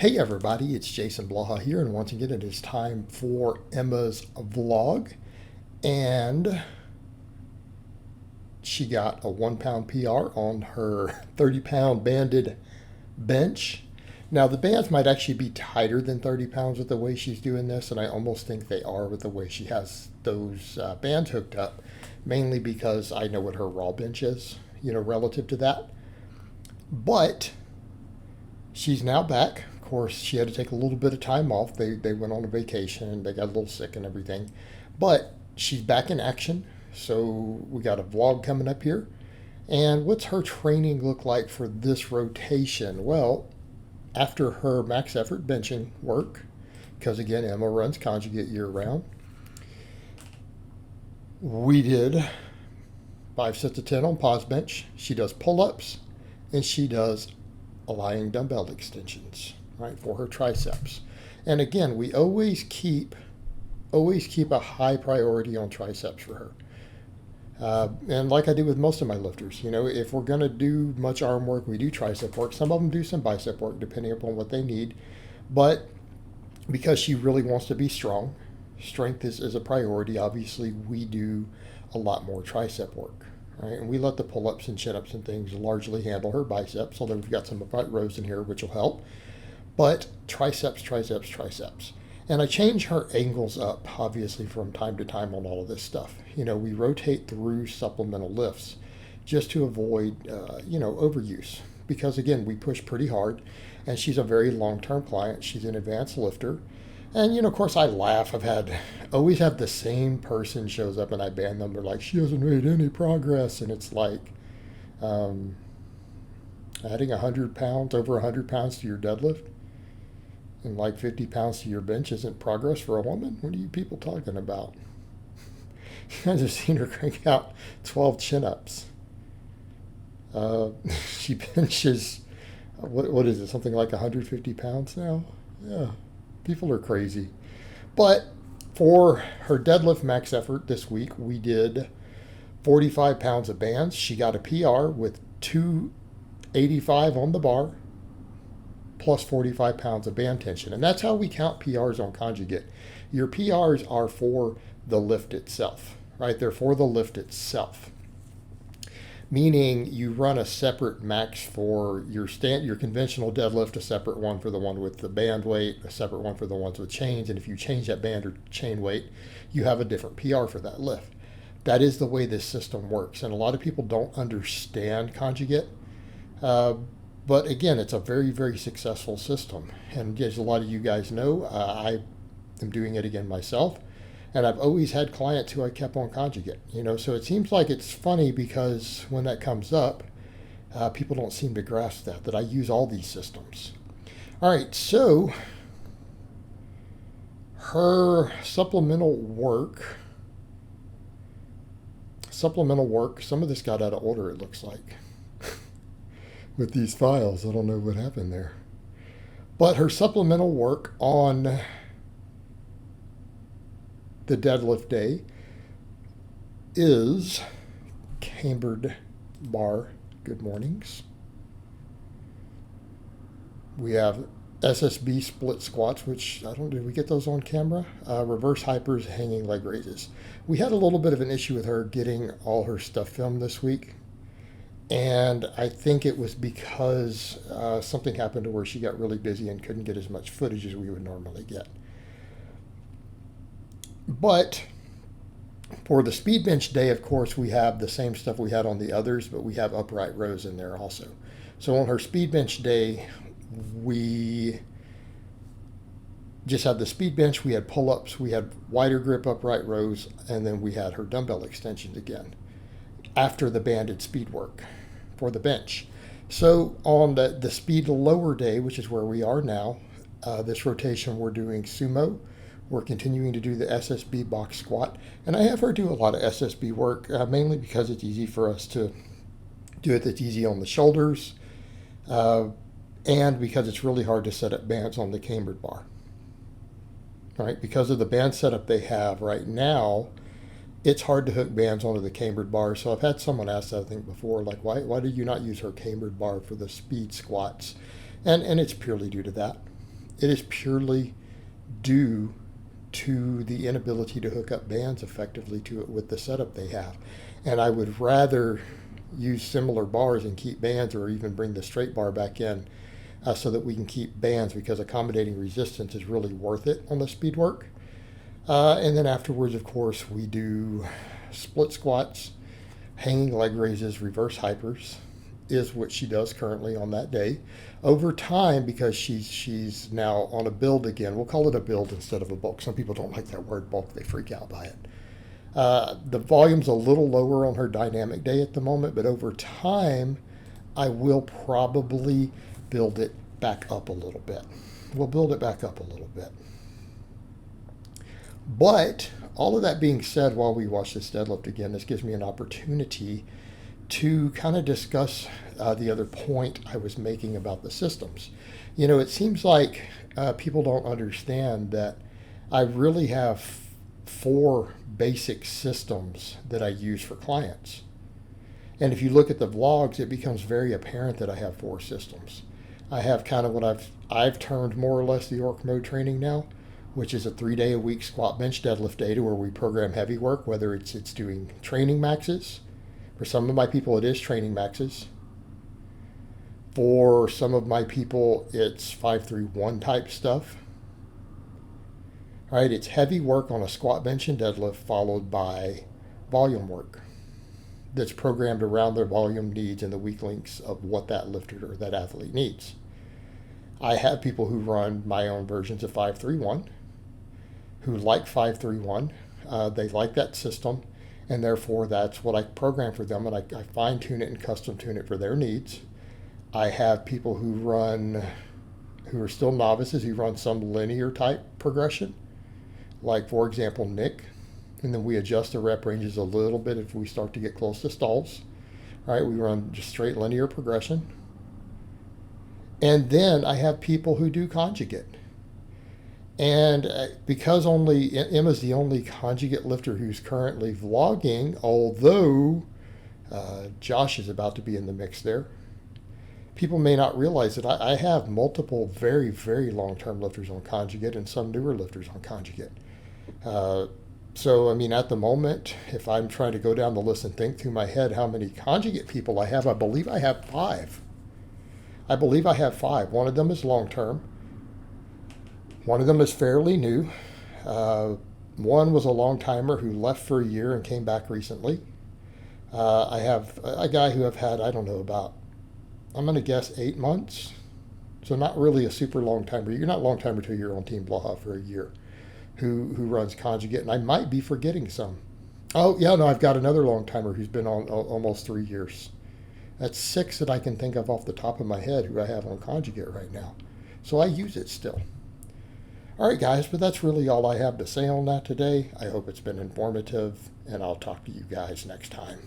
Hey everybody, it's Jason Blaha here, and once again it is time for Emma's vlog. And she got a 1 pound PR on her 30 pound banded bench. Now the bands might actually be tighter than 30 pounds with the way she's doing this, and I almost think they are with the way she has those bands hooked up, mainly because I know what her raw bench is, relative to that. But she's now back. Of course, she had to take a little bit of time off. They went on a vacation. They got a little sick and everything. But she's back in action. So we got a vlog coming up here. And what's her training look like for this rotation? Well, after her max effort benching work, because again, Emma runs conjugate year round, we did 5 sets of 10 on pause bench. She does pull-ups and she does lying dumbbell extensions, right, for her triceps. And again, we always keep a high priority on triceps for her. And like I do with most of my lifters, if we're going to do much arm work, we do tricep work. Some of them do some bicep work depending upon what they need. But because she really wants to be strong, strength is a priority. Obviously, we do a lot more tricep work. Right? And we let the pull-ups and chin-ups and things largely handle her biceps, although we've got some upright rows in here, which will help. But triceps, triceps, triceps. And I change her angles up, obviously, from time to time on all of this stuff. We rotate through supplemental lifts just to avoid, overuse. Because, again, we push pretty hard, and she's a very long-term client. She's an advanced lifter. And, of course, I laugh. Always have the same person shows up and I ban them. They're like, she hasn't made any progress. And it's like, adding 100 pounds, over 100 pounds to your deadlift and like 50 pounds to your bench isn't progress for a woman? What are you people talking about? You guys have seen her crank out 12 chin-ups. She benches, what is it, something like 150 pounds now? Yeah. People are crazy. But for her deadlift max effort this week, we did 45 pounds of bands. She got a PR with 285 on the bar plus 45 pounds of band tension. And that's how we count PRs on conjugate. Your PRs are for the lift itself, right? They're for the lift itself. Meaning you run a separate max for your conventional deadlift, a separate one for the one with the band weight, a separate one for the ones with chains. And if you change that band or chain weight, you have a different PR for that lift. That is the way this system works. And a lot of people don't understand conjugate. But again, it's a very, very successful system. And as a lot of you guys know, I am doing it again myself. And I've always had clients who I kept on conjugate, so it seems like it's funny because when that comes up, people don't seem to grasp that I use all these systems. All right, so her supplemental work, some of this got out of order, it looks like, with these files. I don't know what happened there. But her supplemental work on the deadlift day is cambered bar good mornings. We have SSB split squats, which did we get those on camera? Reverse hypers, hanging leg raises. We had a little bit of an issue with her getting all her stuff filmed this week. And I think it was because something happened to where she got really busy and couldn't get as much footage as we would normally get. But for the speed bench day, of course, we have the same stuff we had on the others, but we have upright rows in there also. So on her speed bench day, we just had the speed bench, we had pull-ups, we had wider grip upright rows, and then we had her dumbbell extensions again after the banded speed work for the bench. So on the speed lower day, which is where we are now, this rotation we're doing sumo. We're continuing to do the SSB box squat. And I have her do a lot of SSB work, mainly because it's easy for us to do it. It's easy on the shoulders. And because it's really hard to set up bands on the cambered bar. Right? Because of the band setup they have right now, it's hard to hook bands onto the cambered bar. So I've had someone ask that, I think, before, like, why did you not use her cambered bar for the speed squats? And it's purely due to that. It is purely due to the inability to hook up bands effectively to it with the setup they have. And I would rather use similar bars and keep bands, or even bring the straight bar back in so that we can keep bands, because accommodating resistance is really worth it on the speed work. And then afterwards, of course, we do split squats, hanging leg raises, reverse hypers is what she does currently on that day. Over time, because she's now on a build again, we'll call it a build instead of a bulk. Some people don't like that word bulk, they freak out by it. The volume's a little lower on her dynamic day at the moment, but over time, I will probably build it back up a little bit. We'll build it back up a little bit. But all of that being said, while we watch this deadlift again, this gives me an opportunity to kind of discuss the other point I was making about the systems. You know, it seems like people don't understand that I really have 4 basic systems that I use for clients. And if you look at the vlogs, it becomes very apparent that I have 4 systems. I have kind of what I've termed more or less the orc mode training now, which is a 3-day-a-week squat, bench, deadlift data where we program heavy work, whether it's doing training maxes. For some of my people, it is training maxes. For some of my people, it's 5-3-1 type stuff. Right, it's heavy work on a squat, bench, and deadlift, followed by volume work that's programmed around their volume needs and the weak links of what that lifter or that athlete needs. I have people who run my own versions of 5-3-1, who like 5-3-1. They like that system, and therefore that's what I program for them, and I fine-tune it and custom tune it for their needs. I have people who are still novices, who run some linear type progression, like, for example, Nick, and then we adjust the rep ranges a little bit if we start to get close to stalls. Right, we run just straight linear progression. And then I have people who do conjugate. And because Emma's the only conjugate lifter who's currently vlogging, although Josh is about to be in the mix there, people may not realize that I have multiple very, very long-term lifters on conjugate and some newer lifters on conjugate. So, I mean, at the moment, if I'm trying to go down the list and think through my head how many conjugate people I have, I believe I have 5. One of them is long-term. One of them is fairly new. One was a long-timer who left for a year and came back recently. I have a guy who I've had, I don't know, about, I'm going to guess 8 months. So not really a super long-timer. You're not long-timer till you're on Team Blaha for a year, who runs conjugate. And I might be forgetting some. Oh, yeah, no, I've got another long-timer who's been on almost 3 years. That's 6 that I can think of off the top of my head who I have on conjugate right now. So I use it still. All right, guys, but that's really all I have to say on that today. I hope it's been informative, and I'll talk to you guys next time.